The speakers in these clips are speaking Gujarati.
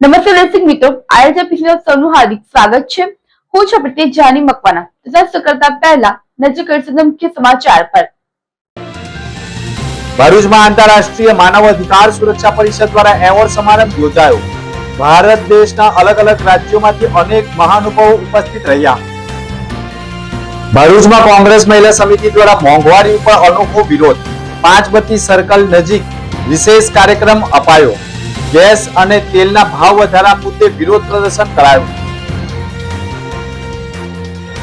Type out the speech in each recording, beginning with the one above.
નમસ્તે દર્શક મિત્રો, આયોજક એપિસોડ સૌનું હાર્દિક સ્વાગત છે। હું છું પ્રત્યેક જાની મકવાના। દર્શક કરતા પહેલા નજર કરીશું મુખ્ય સમાચાર પર। ભરૂચમાં આંતરરાષ્ટ્રીય માનવ અધિકાર સુરક્ષા પરિષદ દ્વારા એવોર્ડ સમારંભ યોજાયો। ભારત દેશના અલગ અલગ રાજ્યોમાંથી અનેક મહાનુભાવો ઉપસ્થિત રહ્યા। ભરૂચમાં કોંગ્રેસ મહિલા સમિતિ દ્વારા મોંઘવારી ઉપર અનોખો વિરોધ। પાંચબત્તી સર્કલ નજીક વિશેષ કાર્યક્રમ અપાયો। ગેસ અને તેલના ભાવ વધારા મુદ્દે વિરોધ પ્રદર્શન કરાયું।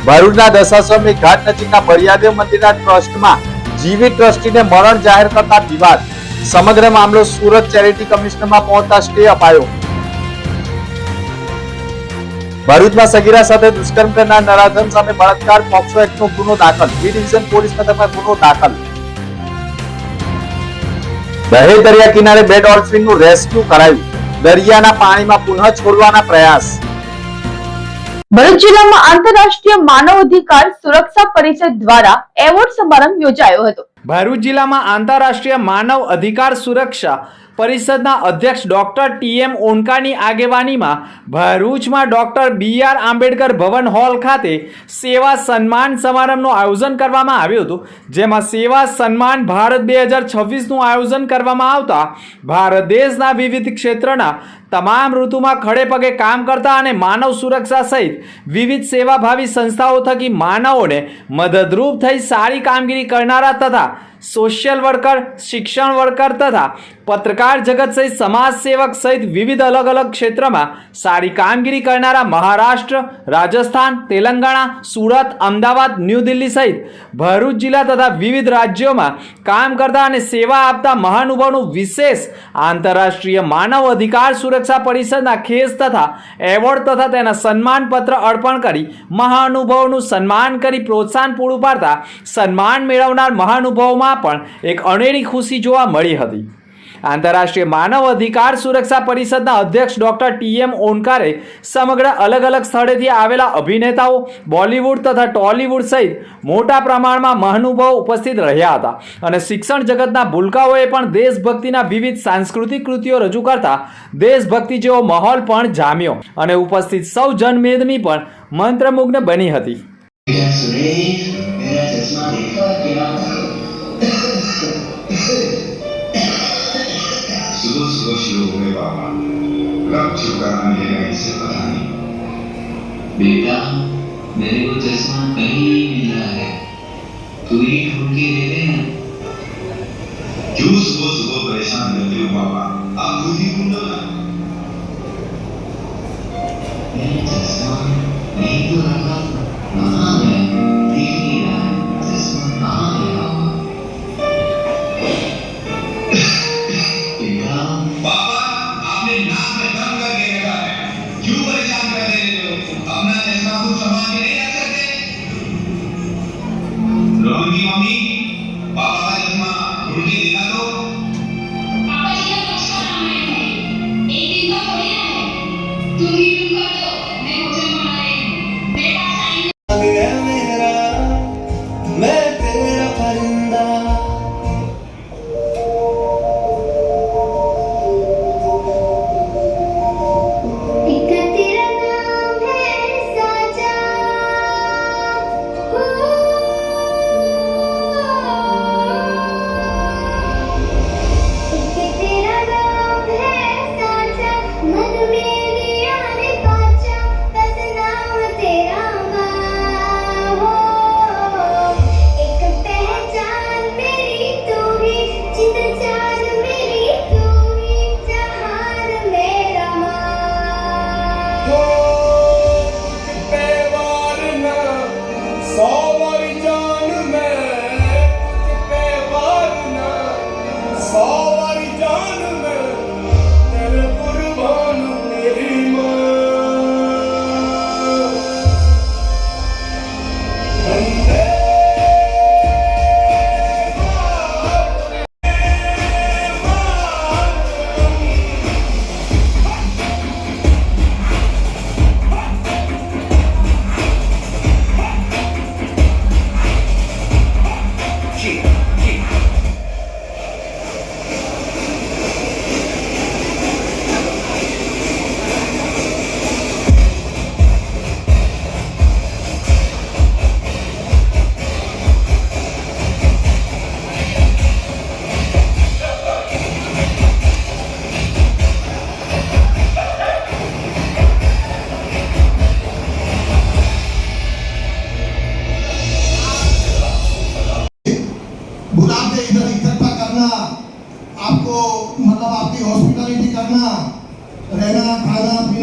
ભરૂચના દશાશ્વમેઘ ઘાટ નજીકના બળિયાદેવ મંદિરના ટ્રસ્ટમાં જીવી ટ્રસ્ટીને મરણ જાહેર કરતા વિવાદ। સમગ્ર મામલો સુરત ચેરિટી કમિશનરમાં પહોંચતા સ્ટે અપાયો। ભરૂચમાં સગીરા સાથે દુષ્કર્મ કરનાર નરાધમ સામે બળાત્કાર પોક્સો એક્ટનો ગુનો દાખલ। બી ડિવિઝન પોલીસ મથકમાં ગુનો દાખલ। દહેજ દરિયા કિનારે બે ડોલ્ફિનનું રેસ્ક્યુ કરાયું। દરિયાના પાણીમાં પુનઃ છોડવાના પ્રયાસ। ભરૂચ જિલ્લામાં આંતરરાષ્ટ્રીય માનવ અધિકાર સુરક્ષા પરિષદ દ્વારા એવોર્ડ સમારંભ યોજાયો હતો। ભરૂચ જિલ્લામાં આંતરરાષ્ટ્રીય માનવ અધિકાર સુરક્ષા પરિષદના અધ્યક્ષ ડોક્ટર ટીએમ ઓનકાની આગેવાનીમાં ભરૂચમાં ડોક્ટર બીઆર આંબેડકર ભવન હોલ ખાતે સેવા સન્માન સમારંભનું આયોજન કરવામાં આવ્યું હતું। જેમાં સેવા સન્માન ભારત 2026નું આયોજન કરવામાં આવતા ભારત દેશના વિવિધ ક્ષેત્રના તમામ ઋતુમાં ખડે પગે કામ કરતા અને માનવ સુરક્ષા સહિત વિવિધ સેવાભાવી સંસ્થાઓ થકી માનવોને મદદરૂપ થઈ સારી કામગીરી કરનારા તથા સોશિયલ વર્કર, શિક્ષણ વર્કર તથા પત્રકાર જગત સહિત સમાજ સેવક સહિત વિવિધ અલગ અલગ ક્ષેત્રમાં સારી કામગીરી કરનારા મહારાષ્ટ્ર, રાજસ્થાન, તેલંગાણા, સુરત, અમદાવાદ, ન્યૂ દિલ્હી સહિત ભરૂચ જિલ્લા તથા વિવિધ રાજ્યોમાં કામ કરતા અને સેવા આપતા મહાનુભાવોનું વિશેષ આંતરરાષ્ટ્રીય માનવ અધિકાર સુરક્ષા પરિષદના ખેસ તથા એવોર્ડ તથા તેના સન્માન પત્ર અર્પણ કરી મહાનુભાવોનું સન્માન કરી પ્રોત્સાહન પૂરું પાડતા સન્માન મેળવનાર મહાનુભાવોમાં પણ એક અનેરી ખુશી જોવા મળી હતી। આંતરરાષ્ટ્રીય માનવ અધિકાર સુરક્ષા પરિષદના અધ્યક્ષ ડોક્ટર ટીએમ ઓનકારે સમગ્ર અલગ અલગ સ્થળેથી આવેલા અભિનેતાઓ, બોલિવૂડ તથા ટોલિવૂડ સહિત મોટા પ્રમાણમાં મહાનુભાવો ઉપસ્થિત રહ્યા હતા અને શિક્ષણ જગતના ભૂલકાઓએ પણ દેશભક્તિના વિવિધ સાંસ્કૃતિક કૃતિઓ રજૂ કરતા દેશભક્તિ જેવો માહોલ પણ જામ્યો અને ઉપસ્થિત સૌ જનમેદની પણ મંત્રમુગ્ધ બની હતી। सुबह सुबह शुरू हुए बाबा कब छुटकारा मिलेगा इससे पता नहीं। बेटा मेरे को चश्मा कहीं नहीं मिल रहा है, तू ही ढूंढ के दे दे ना। क्यों सुबह सुबह परेशान करते हो बाबा, आप खुद ही ढूंढो ना। मेरा चश्मा नहीं तो रखा, कहाँ है? दिख नहीं रहा है, चश्मा कहाँ गया? बाबा आपने नाक में दम करके रखा है, क्यों परेशान कर रहे हो? अपना चश्मा खुद संभाल के नहीं रख सकते? रोहन की मम्मी पापा का चश्मा ढूंढ के दिखा दो। पापा जी का चश्मा कहाँ है? एक दिन का थोड़ी ना है, तुम ही ढूंढ कर दो, मैं होटल में आ रही हूँ, मेरे पास टाइम मैं तेरा परिंदा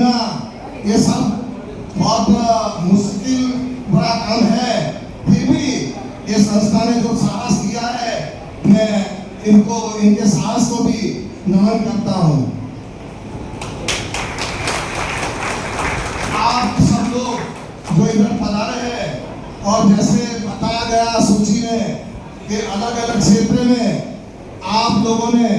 जीना ये सब बहुत मुश्किल बड़ा काम है, फिर भी ये संस्था ने जो साहस दिया है, मैं इनको इनके साहस को भी नमन करता हूँ। आप सब लोग जो इधर पधारे हैं और जैसे बताया गया सूची में कि अलग अलग क्षेत्र में आप लोगों ने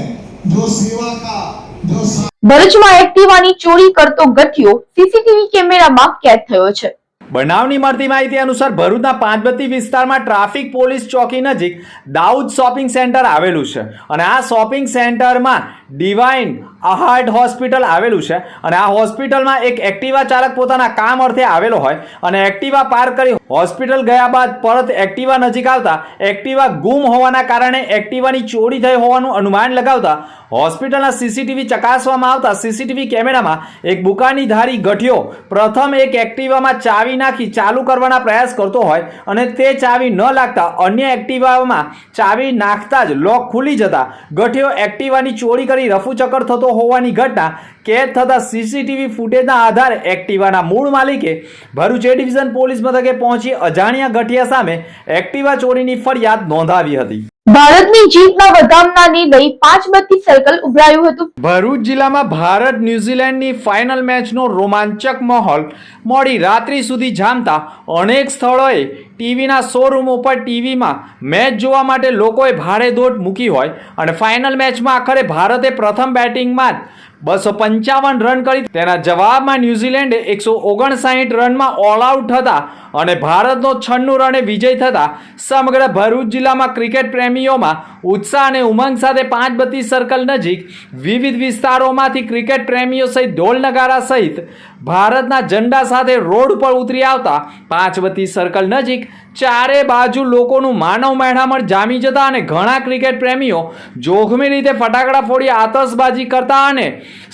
जो सेवा का जो ભરૂચમાં એક્ટિવાની ચોરી કરતો ગઠિયો સીસીટીવી કેમેરામાં કેદ થયો છે। બનાવની મળતી માહિતી અનુસાર ભરૂચના પાંચબત્તી વિસ્તારમાં ટ્રાફિક પોલીસ ચોકી નજીક દાઉદ શોપિંગ સેન્ટર આવેલું છે અને આ શોપિંગ સેન્ટરમાં ડિવાઇન હાર્ટ હોસ્પિટલ આવેલું છે અને આ હોસ્પિટલમાં એક એક્ટિવા ચાલક પોતાના કામ અર્થે આવેલો હોય અને એક્ટિવા પાર્ક કરી હોસ્પિટલ ગયા બાદ પરત એક્ટિવા નજીક આવતા એક્ટિવા ગુમ હોવાના કારણે એક્ટિવાની ચોરી થઈ હોવાનું અનુમાન લગાવતા હોસ્પિટલના સીસીટીવી ચકાસવામાં આવતા સીસીટીવી કેમેરામાં એક બુકાનીધારી ગઠિયો પ્રથમ એક એક્ટિવામાં ચાવી નાખી ચાલુ કરવાના પ્રયાસ કરતો હોય અને તે ચાવી ન લાગતા અન્ય એક્ટિવામાં ચાવી નાખતા જ લોક ખુલી જતા ગઠિયો એક્ટિવાની ચોરી કરી રફુચક્કર થતો હોવાની ઘટના કેદ થતા સીસીટીવી ફૂટેજના આધારે એક્ટિવાના મૂળ માલિકે ભરૂચ એ ડિવિઝન પોલીસ મથકે પહોંચી અજાણ્યા ગઠિયા સામે એક્ટિવા ચોરીની ફરિયાદ નોંધાવી હતી। ભારતની જીતના વધામણાને લઈ પાંચબત્તી સર્કલ ઉભરાયું હતું। ભરૂચ જિલ્લામાં ભારત ન્યુઝીલેન્ડની ફાઇનલ મેચનો રોમાંચક માહોલ મોડી રાત્રિ સુધી જામતા અનેક સ્થળોએ ટીવીના શોરૂમ ઉપર ટીવીમાં મેચ જોવા માટે લોકોએ ભારે દોટ મૂકી હોય અને ફાઇનલ મેચમાં આખરે ભારતે પ્રથમ બેટિંગમાં 255 રન કરી તેના જવાબમાં ન્યુઝીલેન્ડે 159 રનમાં ઓલ આઉટ થતા અને ભારતનો 96 રને વિજય થતા સમગ્ર ભરૂચ જિલ્લામાં ક્રિકેટ પ્રેમીઓમાં ઉત્સાહ અને ઉમંગ સાથે પાંચબત્તી સર્કલ નજીક વિવિધ વિસ્તારોમાંથી ક્રિકેટ પ્રેમીઓ સહિત ઢોલ નગારા સહિત ભારતના ઝંડા સાથે રોડ પર ઉતરી આવતા પાંચબત્તી સર્કલ નજીક ચારે બાજુ લોકોનું માનવ મહેડામણ જામી જતા અને ઘણા ક્રિકેટ પ્રેમીઓ જોખમી રીતે ફટાકડા ફોડી આતશબાજી કરતા અને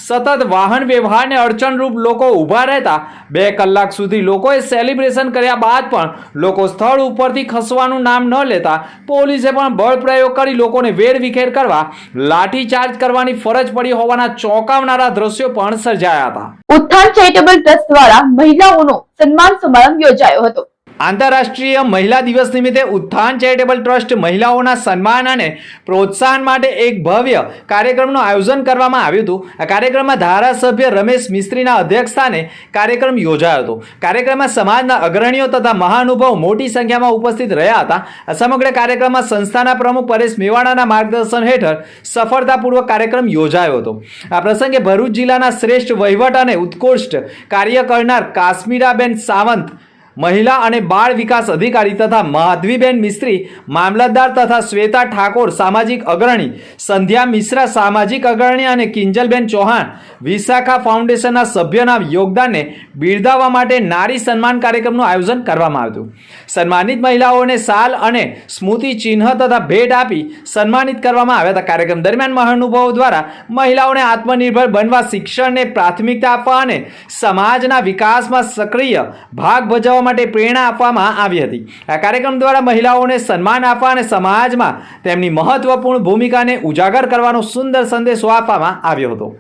સતત વાહન વ્યવહારને અડચણરૂપ લોકો ઊભા રહેતા 2 કલાક સુધી લોકોએ સેલિબ્રેશન કર્યા બાદ પણ લોકો સ્થળ ઉપરથી ખસવાનું નામ ન લેતા પોલીસે પણ બળ પ્રયોગ કરી લોકોને વેરવિખેર કરવા લાઠીચાર્જ કરવાની ફરજ પડી હોવાના ચોંકાવનારા દ્રશ્યો પણ સર્જાયા હતા। ઉત્થાન ચેરિટેબલ ટ્રસ્ટ દ્વારા મહિલાઓનો સન્માન સમારંભ યોજાયો હતો। આંતરરાષ્ટ્રીય મહિલા દિવસ નિમિત્તે ઉત્થાન ચેરિટેબલ ટ્રસ્ટ મહિલાઓના સન્માન અને પ્રોત્સાહન માટે એક ભવ્ય કાર્યક્રમનું આયોજન કરવામાં આવ્યું હતું। આ કાર્યક્રમમાં ધારાસભ્ય રમેશ મિસ્ત્રીના અધ્યક્ષસ્થાને કાર્યક્રમ યોજાયો હતો। કાર્યક્રમમાં સમાજના અગ્રણીઓ તથા મહાનુભાવો મોટી સંખ્યામાં ઉપસ્થિત રહ્યા હતા। આ સમગ્ર કાર્યક્રમમાં સંસ્થાના પ્રમુખ પરેશ મેવાડાના માર્ગદર્શન હેઠળ સફળતાપૂર્વક કાર્યક્રમ યોજાયો હતો। આ પ્રસંગે ભરૂચ જિલ્લાના શ્રેષ્ઠ વહીવટ અને ઉત્કૃષ્ટ કાર્ય કરનાર કાશ્મીરાબેન સાવંત મહિલા અને બાળ વિકાસ અધિકારી તથા માધવીબેન મિસ્ત્રી મામલતદાર તથા શ્વેતા ઠાકોર સામાજિક અગ્રણી, સંધ્યા મિશ્રા સામાજિક અગ્રણી અને કિંજલબેન ચૌહાણ વિશાખા ફાઉન્ડેશનના સભ્યના યોગદાનને બિરદાવવા માટે નારી સન્માન કાર્યક્રમનું આયોજન કરવામાં આવ્યું હતું। સન્માનિત મહિલાઓને શાલ અને સ્મૃતિ ચિહ્ન તથા ભેટ આપી સન્માનિત કરવામાં આવ્યા હતા। કાર્યક્રમ દરમિયાન મહાનુભાવો દ્વારા મહિલાઓને આત્મનિર્ભર બનવા શિક્ષણને પ્રાથમિકતા આપવા અને સમાજના વિકાસમાં સક્રિય ભાગ ભજવવા માટે પ્રેરણા આપવામાં આવી હતી। આ કાર્યક્રમ દ્વારા મહિલાઓને સન્માન આપવા અને સમાજમાં તેમની મહત્વપૂર્ણ ભૂમિકાને ઉજાગર કરવાનો સુંદર સંદેશો આપવામાં આવ્યો હતો।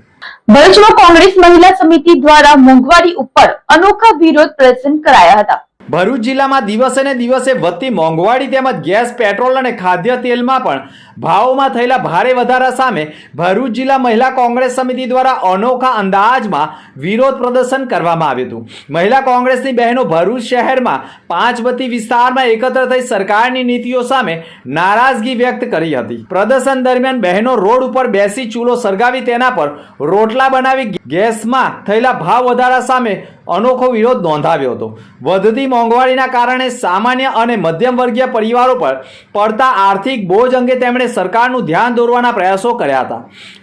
ભરૂચમાં કોંગ્રેસ મહિલા સમિતિ દ્વારા મોંઘવારી ઉપર અનોખા વિરોધ પ્રદર્શન કરાયા હતા। ભરૂચ જિલ્લામાં દિવસે ને દિવસે વધતી મોંઘવારી તેમજ ગેસ, પેટ્રોલ અને ખાદ્ય તેલમાં પણ ભાવોમાં થયેલા ભારે વધારા સામે ભરૂચ જિલ્લા મહિલા કોંગ્રેસ સમિતિ દ્વારા અનોખા અંદાજમાં વિરોધ પ્રદર્શન કરવામાં આવ્યું હતું। મહિલા કોંગ્રેસની બહેનો ભરૂચ શહેરમાં પાંચબત્તી વિસ્તારમાં એકત્ર થઈ સરકારની નીતિઓ સામે નારાજગી વ્યક્ત કરી હતી। પ્રદર્શન દરમિયાન બહેનો રોડ ઉપર બેસી ચૂલો સળગાવી તેના પર રોટલા બનાવી ગેસમાં થયેલા ભાવ વધારા સામે અનોખો વિરોધ નોંધાવ્યો હતો। વધતી મોંઘવારીના કારણે સામાન્ય અને મધ્યમ વર્ગીય પરિવારો પર પડતા આર્થિક બોજ અંગે તેમણે સરકારનું ધ્યાન દોરવાના પ્રયાસો કર્યા હતા।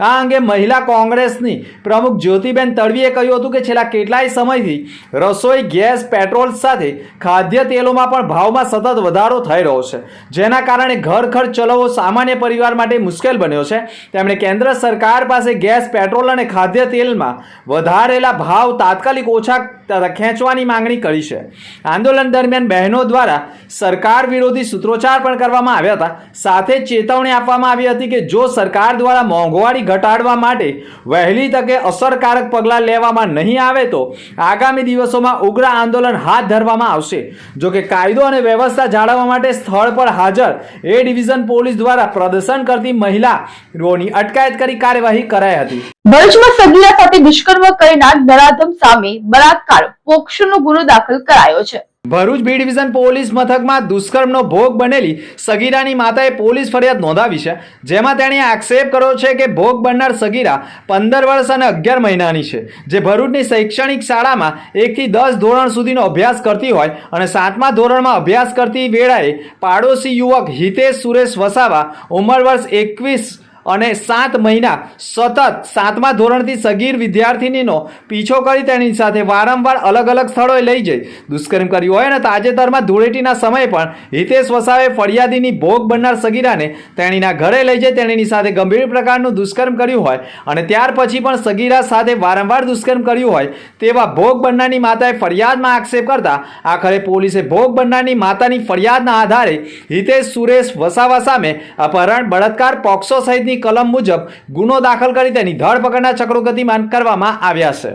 આ અંગે મહિલા કોંગ્રેસની પ્રમુખ જ્યોતિબેન તડવીએ કહ્યું હતું કે છેલ્લા કેટલાય સમયથી રસોઈ ગેસ, પેટ્રોલ સાથે ખાદ્ય તેલોમાં પણ ભાવમાં સતત વધારો થઈ રહ્યો છે, જેના કારણે ઘર ખર્ચ ચલાવવો સામાન્ય પરિવાર માટે મુશ્કેલ બન્યો છે। તેમણે કેન્દ્ર સરકાર પાસે ગેસ, પેટ્રોલ અને ખાદ્ય તેલમાં વધારેલા ભાવ તાત્કાલિક ઓછા તથા ખેંચવાની માંગણી કરી છે. આંદોલન દરમિયાન બહેનો દ્વારા સરકાર વિરોધી સૂત્રોચ્ચાર પણ કરવામાં આવ્યા હતા. સાથે ચેતવણી આપવામાં આવી હતી કે જો સરકાર દ્વારા મોંઘવારી ઘટાડવા માટે વહેલી તકે અસરકારક પગલાં લેવામાં નહીં આવે તો આગામી દિવસોમાં ઉગ્ર આંદોલન હાથ ધરવામાં આવશે. જો કે કાયદો અને વ્યવસ્થા જાળવવા માટે સ્થળ પર હાજર એ ડિવિઝન પોલીસ દ્વારા પ્રદર્શન કરતી મહિલાઓની અટકાયત કરી કાર્યવાહી કરાઈ હતી. ભરૂચમાં સગીરા સાથે દુષ્કર્મ કરનાર નરાધમ સામે બળાત્કાર પોક્સોનો ગુનો દાખલ કરાયો છે. ભરૂચ બી ડિવિઝન પોલીસ મથકમાં દુષ્કર્મનો ભોગ બનેલી સગીરાની માતાએ પોલીસ ફરિયાદ નોંધાવી છે. જેમાં તેણે આક્ષેપ કર્યો છે કે ભોગ બનનાર સગીરા 15 વર્ષ અને 11 મહિનાની છે, જે ભરૂચની શૈક્ષણિક શાળામાં 1 થી 10 ધોરણ સુધીનો અભ્યાસ કરતી હોય અને 7મા ધોરણમાં અભ્યાસ કરતી વેળાએ પાડોશી યુવક હિતેશ સુરેશ વસાવા ઉંમર વર્ષ 21 અને 7 મહિના સતત 7મા ધોરણથી સગીર વિદ્યાર્થીનીનો પીછો કરી તેની સાથે વારંવાર અલગ અલગ સ્થળોએ લઈ જઈ દુષ્કર્મ કર્યું હોય અને તાજેતરમાં ધૂળેટીના સમયે પણ હિતેશ વસાવે ફરિયાદીની ભોગ બનનાર સગીરાને તેણીના ઘરે લઈ જઈ તેણીની સાથે ગંભીર પ્રકારનું દુષ્કર્મ કર્યું હોય અને ત્યાર પછી પણ સગીરા સાથે વારંવાર દુષ્કર્મ કર્યું હોય તેવા ભોગ બનનારની માતાએ ફરિયાદમાં આક્ષેપ કરતા આખરે પોલીસે ભોગ બનનારની માતાની ફરિયાદના આધારે હિતેશ સુરેશ વસાવા સામે અપહરણ, બળાત્કાર, પોક્સો સહિતની કલમ મુજબ ગુનો દાખલ કરી તેની ધરપકડના ચક્રો ગતિમાન કરવામાં આવ્યા છે.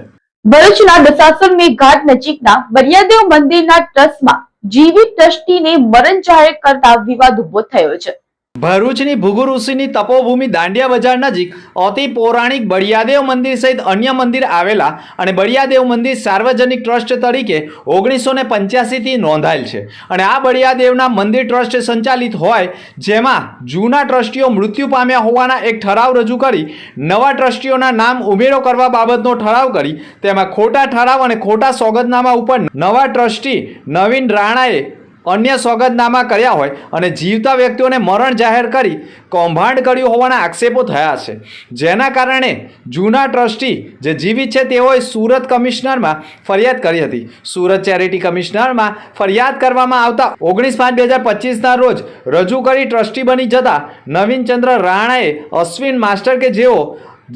ભરૂચના દશાસર મેઘાટ નજીકના બરિયાદેવ મંદિરના ટ્રસ્ટમાં જીવી ટ્રસ્ટીને મરણ જાહેર કરતા વિવાદ ઉભો થયો છે. ભરૂચની ભૃગુ ઋષિની તપોભૂમિ દાંડિયા બજાર નજીક અતિ પૌરાણિક બળિયાદેવ મંદિર સહિત અન્ય મંદિર આવેલા અને બળિયાદેવ મંદિર સાર્વજનિક ટ્રસ્ટ તરીકે 1985થી નોંધાયેલ છે અને આ બળિયાદેવના મંદિર ટ્રસ્ટ સંચાલિત હોય, જેમાં જૂના ટ્રસ્ટીઓ મૃત્યુ પામ્યા હોવાના એક ઠરાવ રજૂ કરી નવા ટ્રસ્ટીઓના નામ ઉમેરો કરવા બાબતનો ઠરાવ કરી તેમાં ખોટા ઠરાવ અને ખોટા સોગંદનામા ઉપર નવા ટ્રસ્ટી નવીન રાણાએ અન્ય સોગંદનામા કર્યા હોય અને જીવતા વ્યક્તિઓને મરણ જાહેર કરી કૌભાંડ કર્યું હોવાના આક્ષેપો થયા છે. જેના કારણે જૂના ટ્રસ્ટી જે જીવિત છે તેઓએ સુરત કમિશનરમાં ફરિયાદ કરી હતી. સુરત ચેરિટી કમિશનરમાં ફરિયાદ કરવામાં આવતા 19/5/2025ના રોજ રજૂ કરી ટ્રસ્ટી બની જતા નવીનચંદ્ર રાણાએ અશ્વિન માસ્ટર કે જેઓ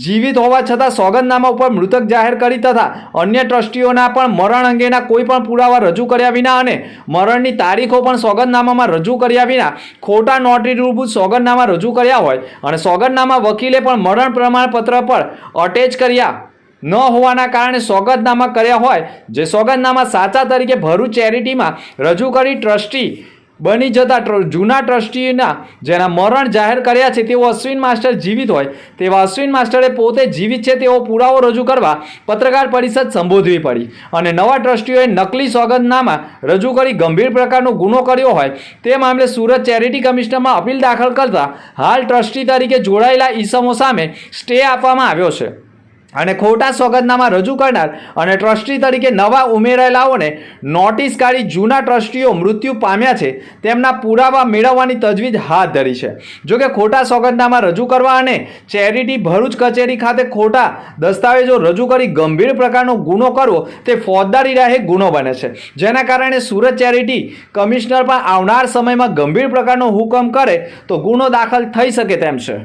જીવિત હોવા છતાં સોગંદનામા ઉપર મૃતક જાહેર કરી તથા અન્ય ટ્રસ્ટીઓના પણ મરણ અંગેના કોઈ પણ પુરાવા રજૂ કર્યા વિના અને મરણની તારીખો પણ સોગંદનામામાં રજૂ કર્યા વિના ખોટા નોટરી રૂપભૂત સોગંદનામા રજૂ કર્યા હોય અને સોગંદનામા વકીલે પણ મરણ પ્રમાણપત્ર પર અટેચ કર્યા ન હોવાના કારણે સોગંદનામા કર્યા હોય, જે સોગંદનામા સાચા તરીકે ભરૂચ ચેરિટીમાં રજૂ કરી ટ્રસ્ટી બની જતા જૂના ટ્રસ્ટીના જેના મરણ જાહેર કર્યા છે તેઓ અશ્વિન માસ્ટર જીવિત હોય તેવા અશ્વિન માસ્ટરે પોતે જીવિત છે તેવો પુરાવો રજૂ કરવા પત્રકાર પરિષદ સંબોધવી પડી અને નવા ટ્રસ્ટીઓએ નકલી સોગંદનામા રજૂ કરી ગંભીર પ્રકારનો ગુનો કર્યો હોય તે મામલે સુરત ચેરિટી કમિશનરમાં અપીલ દાખલ કરતા હાલ ટ્રસ્ટી તરીકે જોડાયેલા ઈસમો સામે સ્ટે આપવામાં આવ્યો છે અને ખોટા સોગંદનામા રજૂ કરનાર અને ટ્રસ્ટી તરીકે નવા ઉમેરાયેલાઓને નોટિસ કાઢી જૂના ટ્રસ્ટીઓ મૃત્યુ પામ્યા છે તેમના પુરાવા મેળવવાની તજવીજ હાથ ધરી છે. જોકે ખોટા સોગંદનામા રજૂ કરવા અને ચેરિટી ભરૂચ કચેરી ખાતે ખોટા દસ્તાવેજો રજૂ કરી ગંભીર પ્રકારનો ગુનો કરવો તે ફોજદારી રાહે ગુનો બને છે, જેના કારણે સુરત ચેરિટી કમિશનર પણ આવનાર સમયમાં ગંભીર પ્રકારનો હુકમ કરે તો ગુનો દાખલ થઈ શકે તેમ છે.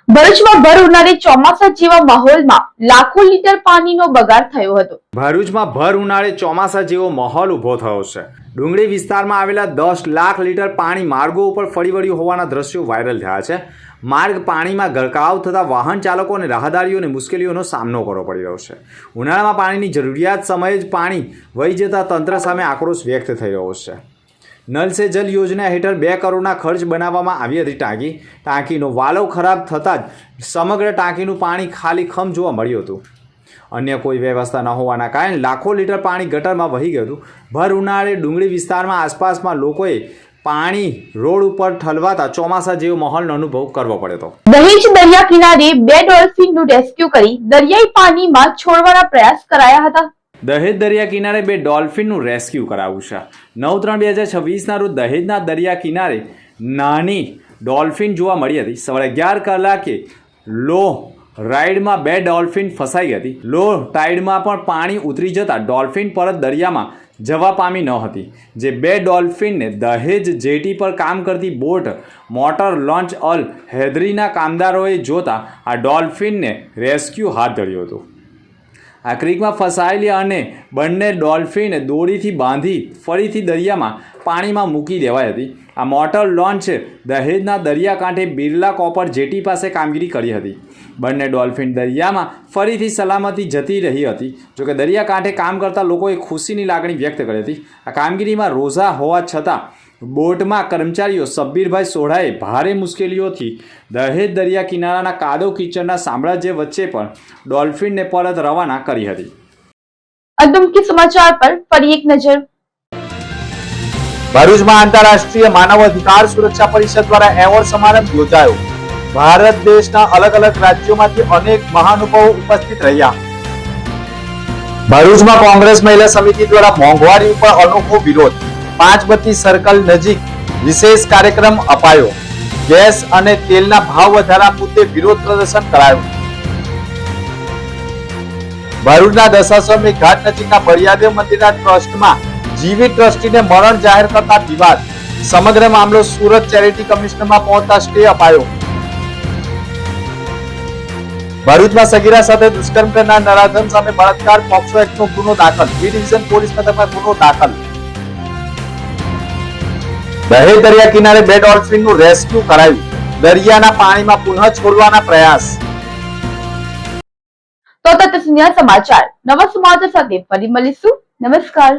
ભરૂચમાં ભર ઉનાળે ચોમાસા જેવા માહોલમાં લાખો લીટર પાણીનો બગાડ થયો હતો. ભરૂચમાં ભર ઉનાળે ચોમાસા જેવો માહોલ ઊભો થયો છે. ડુંગળી વિસ્તારમાં આવેલા 10 લાખ લીટર પાણી માર્ગો ઉપર ફરી વળ્યું હોવાના દ્રશ્યો વાયરલ થયા છે. માર્ગ પાણીમાં ગરકાવ થતાં વાહન ચાલકો અને રાહદારીઓને મુશ્કેલીઓનો સામનો કરવો પડી રહ્યો છે. ઉનાળામાં પાણીની જરૂરિયાત સમયે જ પાણી વહી જતા તંત્ર સામે આક્રોશ વ્યક્ત થઈ રહ્યો છે. નલ સે જલ યોજના હેઠળ 2 કરોડના ખર્ચ બનાવવામાં આવી હતી ટાંકીનો વાલવ ખરાબ થતાં જ સમગ્ર ટાંકીનું પાણી ખાલી ખમ જોવા મળ્યું હતું. અન્ય કોઈ વ્યવસ્થા ન હોવાના કારણે લાખો લીટર પાણી ગટરમાં વહી ગયું હતું. ભર ઉનાળે ડુંગળી વિસ્તારમાં આસપાસમાં લોકોએ પાણી રોડ ઉપર ઠલવાતા ચોમાસા જેવો માહોલનો અનુભવ કરવો પડ્યો હતો. દહેજ દરિયા કિનારે 2 ડોલ્ફિનનું રેસ્ક્યુ કરી દરિયાઈ પાણીમાં છોડવાના પ્રયાસ કરાયા હતા. દહેજ દરિયા કિનારે 2 ડોલ્ફિનનું રેસ્ક્યુ કરાવ્યું છે. 9/3/2026ના રોજ દહેજના દરિયા કિનારે નાની ડોલ્ફિન જોવા મળી હતી. સવારે 11 કલાકે લો રાઇડમાં 2 ડોલ્ફિન ફસાઈ હતી. લો ટાઇડમાં પણ પાણી ઉતરી જતા ડોલ્ફિન પરત દરિયામાં જવા પામી ન હતી. જે 2 ડોલ્ફિનને દહેજ જેટી પર કામ કરતી બોટ મોટર લોન્ચ અલ હૈદરીના કામદારોએ જોતા આ ડોલ્ફિનને રેસ્ક્યુ હાથ ધર્યું હતું. આ ક્રીકમાં ફસાયેલી અને બંને ડોલ્ફિન દોરીથી બાંધી ફરીથી દરિયામાં પાણીમાં મૂકી દેવાઈ હતી. આ મોટર લોન્ચ દહેજના દરિયાકાંઠે બિરલા કોપર જેટી પાસે કામગીરી કરી હતી. બંને ડોલ્ફિન દરિયામાં ફરીથી સલામતી જતી રહી હતી. જોકે દરિયાકાંઠે કામ કરતા લોકોએ ખુશીની લાગણી વ્યક્ત કરી હતી. આ કામગીરીમાં રોઝા હોવા છતાં બોટમાં કર્મચારીઓ સબ્બીરભાઈ સોઢાએ ભારે મુશ્કેલીઓથી દહેજ દરિયા કિનારાના કાદવ કીચડના સામ્રાજ્ય વચ્ચે પણ ડોલ્ફિનને પરત રવાના કરી હતી. અંતમુખ્ય સમાચાર પર ફરી એક નજર. ભરૂચમાં આંતરરાષ્ટ્રીય માનવ અધિકાર સુરક્ષા પરિષદ દ્વારા એવોર્ડ સમારંભ યોજાયો. ભારત દેશના અલગ અલગ રાજ્યોમાંથી અનેક મહાનુભાવો ઉપસ્થિત રહ્યા. ભરૂચમાં કોંગ્રેસ મહિલા સમિતિ દ્વારા મોંઘવારી ઉપર અનોખો વિરોધ. પાંચબત્તી સર્કલ નજીક વિશેષ કાર્યક્રમ અપાયો. ગેસ અને તેલના ભાવ વધારા મુદ્દે વિરોધ પ્રદર્શન કરાયું. ભરૂચના દશાશ્વમેઘ ઘાટ નજીકના બળિયાદેવ મંદિરના ટ્રસ્ટમાં જીવી ટ્રસ્ટીને મરણ જાહેર કરતા વિવાદ. સમગ્ર મામલો સુરત ચેરિટી કમિશનરમાં પહોંચતા સ્ટે અપાયો. ભરૂચમાં સગીરા સાથે દુષ્કર્મ કરનાર નરાધમ સામે બળાત્કાર પોક્સો એક્ટનો ગુનો દાખલ. બી ડિવિઝન પોલીસ મથકમાં ગુનો દાખલ. દહેજ દરિયા કિનારે 2 ડોલ્ફિનનું રેસ્ક્યુ કરાયું. દરિયાના પાણીમાં પુનઃ છોડવાના પ્રયાસ. તો તત્સુનિયા સમાચાર. નવા સમાચાર સાથે ફરી મળીશું. નમસ્કાર.